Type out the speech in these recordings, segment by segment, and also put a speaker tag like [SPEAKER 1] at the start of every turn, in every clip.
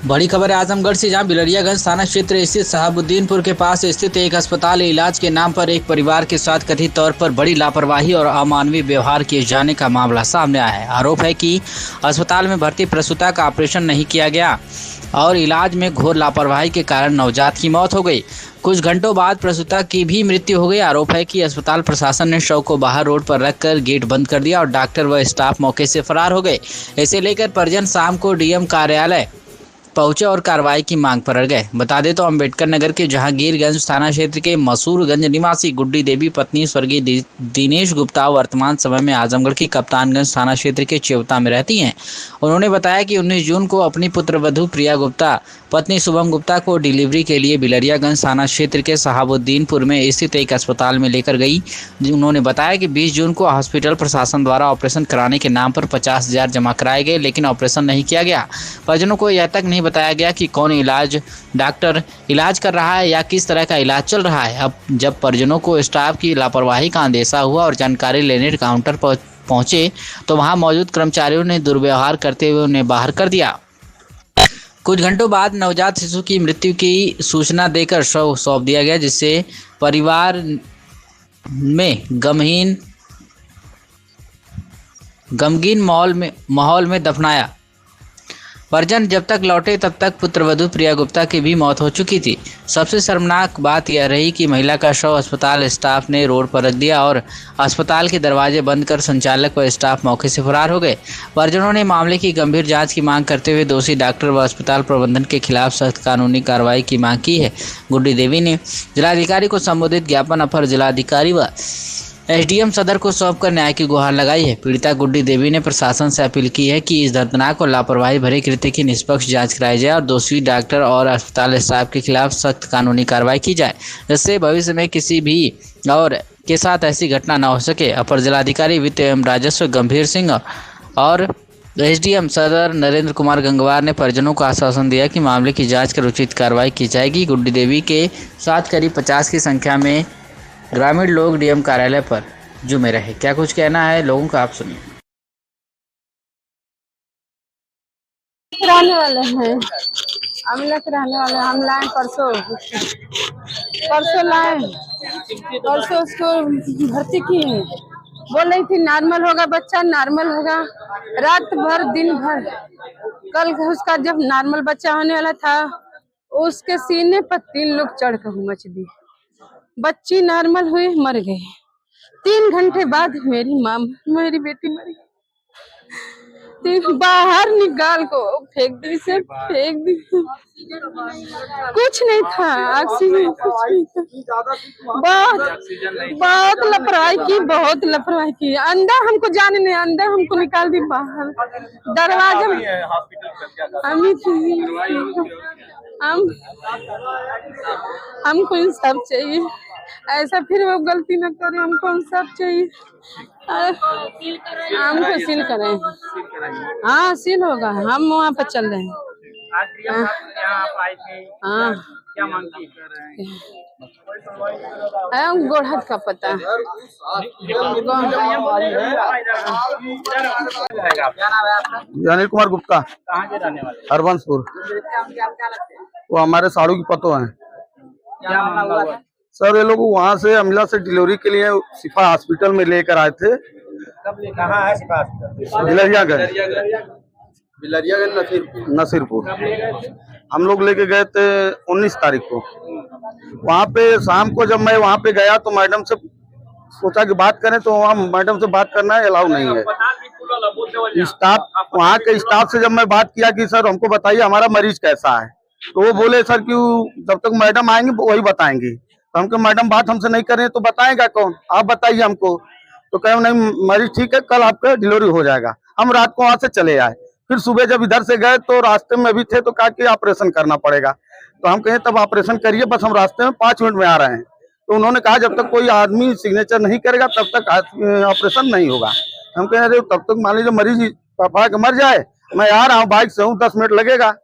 [SPEAKER 1] बड़ी खबर है आजमगढ़ से, जहां बिलरियागंज थाना क्षेत्र स्थित शहाबुद्दीनपुर के पास स्थित एक अस्पताल इलाज के नाम पर एक परिवार के साथ कथित तौर पर बड़ी लापरवाही और अमानवीय व्यवहार किए जाने का मामला सामने आया है। आरोप है कि अस्पताल में भर्ती प्रसूता का ऑपरेशन नहीं किया गया और इलाज में घोर लापरवाही के कारण नवजात की मौत हो गई। कुछ घंटों बाद प्रसूता की भी मृत्यु हो गई। आरोप है कि अस्पताल प्रशासन ने शव को बाहर रोड पर रखकर गेट बंद कर दिया और डॉक्टर व स्टाफ मौके से फरार हो गए। इसे लेकर परिजन शाम को डीएम कार्यालय पहुंचे और कार्रवाई की मांग पर अड़ गए। बता दें तो अम्बेडकर नगर के जहांगीरगंज थाना क्षेत्र के मसूरगंज निवासी गुड्डी देवी पत्नी स्वर्गीय दिनेश गुप्ता वर्तमान समय में आजमगढ़ की कप्तानगंज थाना क्षेत्र के चेवता में रहती हैं। उन्होंने बताया कि 19 जून को अपनी पुत्रवधू प्रिया गुप्ता पत्नी शुभम गुप्ता को डिलीवरी के लिए बिलरियागंज थाना क्षेत्र के शहाबुद्दीनपुर में स्थित एक अस्पताल में लेकर गई। उन्होंने बताया कि 20 जून को हॉस्पिटल प्रशासन द्वारा ऑपरेशन कराने के नाम पर 50,000 जमा कराए गए, लेकिन ऑपरेशन नहीं किया गया। परिजनों को यह तक नहीं बताया गया कि कौन डॉक्टर इलाज कर रहा है या किस तरह का इलाज चल रहा है। अब जब परिजनों को स्टाफ की लापरवाही का अंदेशा हुआ और जानकारी लेने काउंटर पर पहुंचे तो वहां मौजूद कर्मचारियों ने दुर्व्यवहार करते हुए उन्हें बाहर कर दिया। कुछ घंटों बाद नवजात शिशु की मृत्यु की सूचना देकर शव सौंप दिया गया, जिससे परिवार में गमगीन माहौल में दफनाया। परिजन जब तक लौटे तब तक पुत्रवधू प्रिया गुप्ता की भी मौत हो चुकी थी। सबसे शर्मनाक बात यह रही कि महिला का शव अस्पताल स्टाफ ने रोड पर रख दिया और अस्पताल के दरवाजे बंद कर संचालक व स्टाफ मौके से फरार हो गए। परिजनों ने मामले की गंभीर जांच की मांग करते हुए दोषी डॉक्टर व अस्पताल प्रबंधन के खिलाफ सख्त कानूनी कार्रवाई की मांग की है। गुड्डी देवी ने जिलाधिकारी को संबोधित ज्ञापन अपर जिलाधिकारी व एसडीएम सदर को सौंपकर न्याय की गुहार लगाई है। पीड़िता गुड्डी देवी ने प्रशासन से अपील की है कि इस दर्दनाक और लापरवाही भरे कृत्य की निष्पक्ष जांच कराई जाए और दोषी डॉक्टर और अस्पताल स्टाफ के खिलाफ सख्त कानूनी कार्रवाई की जाए, जिससे भविष्य में किसी भी और के साथ ऐसी घटना न हो सके। अपर जिलाधिकारी वित्त एवं राजस्व गंभीर सिंह और एसडीएम सदर नरेंद्र कुमार गंगवार ने परिजनों को आश्वासन दिया कि मामले की जाँच कर उचित कार्रवाई की जाएगी। गुड्डी देवी के साथ करीब 50 की संख्या में ग्रामीण लोग डीएम कार्यालय पर जुमे रहे। क्या कुछ कहना है लोगों का, आप सुनिए।
[SPEAKER 2] रहने वाले हैं, अमला के रहने वाले। हम लाए परसों लाए, परसों उसको भर्ती की है। बोल रही थी नॉर्मल होगा बच्चा, नॉर्मल होगा। रात भर दिन भर, कल उसका जब नॉर्मल बच्चा होने वाला था उसके सीने पर 3 लोग चढ़ कर मच दी। बच्ची नॉर्मल हुई, मर गई। 3 घंटे बाद मेरी बेटी मर गई। बाहर निकाल को फेंक दी, कुछ नहीं था, ऑक्सीजन कुछ नहीं था। बहुत लापरवाही की। अंदर हमको जाने नहीं, अंदर हमको निकाल दी बाहर दरवाजे में। हमको इंसाफ चाहिए, ऐसा फिर वो गलती न करे। हमको इंसाफ चाहिए। हमको सील करें। हाँ सील होगा, हम वहाँ पर चल रहे हैं। हाँ
[SPEAKER 3] क्या मांग कर रहे हैं?
[SPEAKER 2] गोढ़त का पता।
[SPEAKER 3] अनिल कुमार गुप्ता। कहाँ के रहने वाले? हरबंसपुर। वो हमारे साड़ू की पतो हैं। क्या मामला हुआ? सर ये लोग वहाँ से अमला से डिलीवरी के लिए शिफा हॉस्पिटल में लेकर आए थे। कहाँ है शिफा हॉस्पिटल? बिलरियागंज नसीरपुर। हम लोग लेके गए थे 19 तारीख को। वहाँ पे शाम को जब मैं वहाँ पे गया तो मैडम से सोचा कि बात करें, तो वहाँ मैडम से बात करना अलाउ नहीं है। स्टाफ, वहाँ के स्टाफ से जब मैं बात किया कि सर हमको बताइए हमारा मरीज कैसा है, तो वो बोले सर कि जब तक मैडम आएंगे वही बताएंगे। तो हमको मैडम बात हमसे नहीं करें तो बताएगा कौन, आप बताइए हमको। तो कहे नहीं मरीज ठीक है, कल आपका डिलीवरी हो जाएगा। हम रात को वहाँ से चले आए। फिर सुबह जब इधर से गए तो रास्ते में भी थे तो कहा कि ऑपरेशन करना पड़ेगा। तो हम कहे तब ऑपरेशन करिए, बस हम रास्ते में 5 मिनट में आ रहे हैं। तो उन्होंने कहा जब तक कोई आदमी सिग्नेचर नहीं करेगा तब तक ऑपरेशन नहीं होगा। हम कहे अरे तब तक मान लीजिए मरीज पापा के मर जाए, मैं आ रहा हूँ बाइक से हूँ, 10 मिनट लगेगा।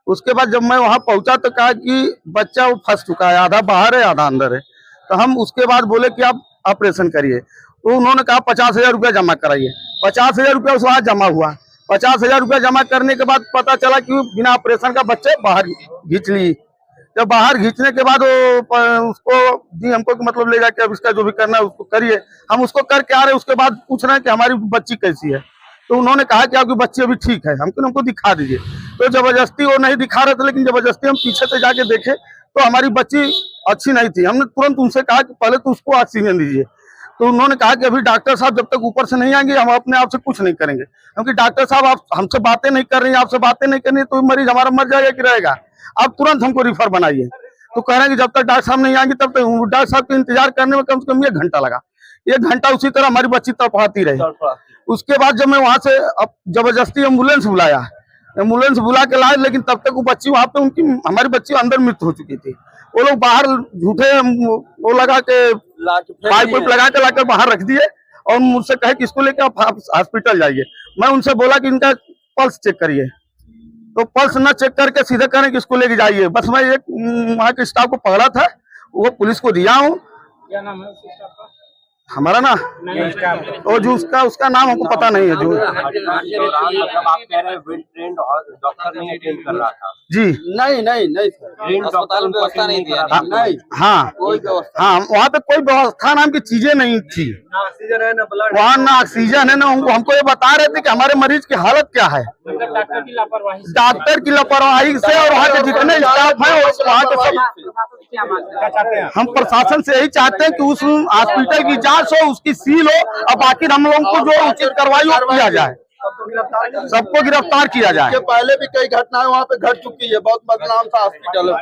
[SPEAKER 3] उसके बाद जब मैं वहाँ पहुंचा तो कहा कि बच्चा वो फंस चुका है, आधा बाहर है आधा अंदर है। तो हम उसके बाद बोले कि आप ऑपरेशन करिए। तो उन्होंने कहा 50,000 रुपया जमा कराइए। 50,000 रुपया उस वहाँ जमा हुआ। 50,000 रुपया जमा करने के बाद पता चला कि बिना ऑपरेशन का बच्चे बाहर खींच ली। जब बाहर खींचने के बाद वो उसको दी हमको कि मतलब ले जाके अब इसका जो भी करना है उसको करिए। हम उसको करके आ रहे, उसके बाद पूछ रहे हैं कि हमारी बच्ची कैसी है। तो उन्होंने कहा कि आपकी बच्ची अभी ठीक है, हमको दिखा दीजिए। तो जबरदस्ती वो नहीं दिखा रहे थे, लेकिन जबरदस्ती हम पीछे से जाके देखे तो हमारी बच्ची अच्छी नहीं थी। हमने तुरंत उनसे कहा कि पहले तो उसको ऑक्सीजन दीजिए। तो उन्होंने कहा कि अभी डॉक्टर साहब जब तक ऊपर से नहीं आएंगे हम अपने आप से कुछ नहीं करेंगे। क्योंकि डॉक्टर साहब आप हमसे बातें नहीं कर रही हैं, आपसे बातें नहीं करनी तो मरीज हमारा मर जाएगा कि रहेगा। आप तुरंत हमको रिफर बनाइए। तो कह रहे हैं कि जब तक डॉक्टर साहब नहीं आएंगे तब तक डॉक्टर साहब के इंतजार करने में कम से कम 1 घंटा लगा। 1 घंटा उसी तरह हमारी बच्ची तड़पाती रही। उसके बाद जब मैं वहां से अब जबरदस्ती एम्बुलेंस बुलाया, एम्बुलेंस बुला के लाए, लेकिन तब तक वो बच्ची वहां पे उनकी हमारी बच्ची अंदर मृत हो चुकी थी। वो लोग बाहर झूठे वो लगा के पाइप लगा के लाकर बाहर रख दिए और मुझसे कहे कि इसको लेकर आप हॉस्पिटल जाइए। मैं उनसे बोला कि इनका पल्स चेक करिए, तो पल्स न चेक करके सीधे करें कि इसको लेके जाइए। बस मैं एक वहाँ के स्टाफ को पकड़ा था, वो पुलिस को दिया हूँ।
[SPEAKER 4] क्या नाम है उस स्टाफ का?
[SPEAKER 3] हमारा ना और जो उसका नाम हमको पता नहीं है। जो
[SPEAKER 5] आप कह रहे हैं डॉक्टर नहीं अटेंड कर रहा था
[SPEAKER 3] जी,
[SPEAKER 5] नहीं अस्पताल में व्यवस्था नहीं दिया। नहीं,
[SPEAKER 3] हाँ वहाँ पे कोई व्यवस्था नाम की चीजें नहीं थी।
[SPEAKER 5] ना ऑक्सीजन है ना ब्लड,
[SPEAKER 3] वहाँ ना ऑक्सीजन है ना। हमको ये बता रहे थे कि हमारे मरीज की हालत क्या है।
[SPEAKER 4] डॉक्टर की लापरवाही
[SPEAKER 3] से और वहाँ के जितने स्टाफ है वहाँ के सब। हम प्रशासन से यही चाहते हैं कि उस हॉस्पिटल की जांच हो, उसकी सील हो और बाकी हम लोगों को जो उचित कार्रवाई हो किया जाए, सबको गिरफ्तार किया जाए।
[SPEAKER 5] पहले भी कई घटनाएं वहाँ पे घट चुकी है, बहुत बदनाम सा हॉस्पिटल है।